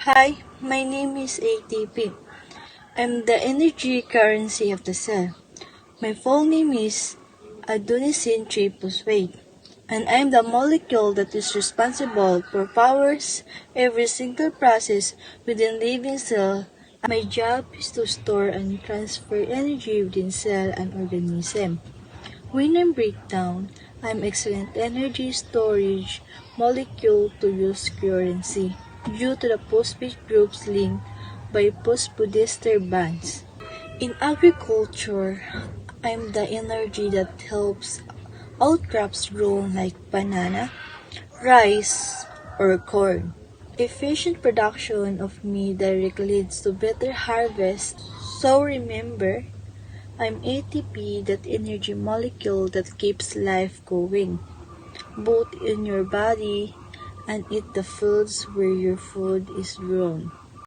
Hi, my name is ATP. I'm the energy currency of the cell. My full name is adenosine triphosphate, and I'm the molecule that is responsible for powers every single process within living cell. My job is to store and transfer energy within cell and organism. When I break down, I'm excellent energy storage molecule to use currency due to the phosphate groups linked by phosphodiester bonds. In agriculture, I'm the energy that helps outcrops grow like banana, rice, or corn. Efficient production of meat directly leads to better harvest. So remember, I'm ATP, that energy molecule that keeps life going, both in your body and in the fields where your food is grown.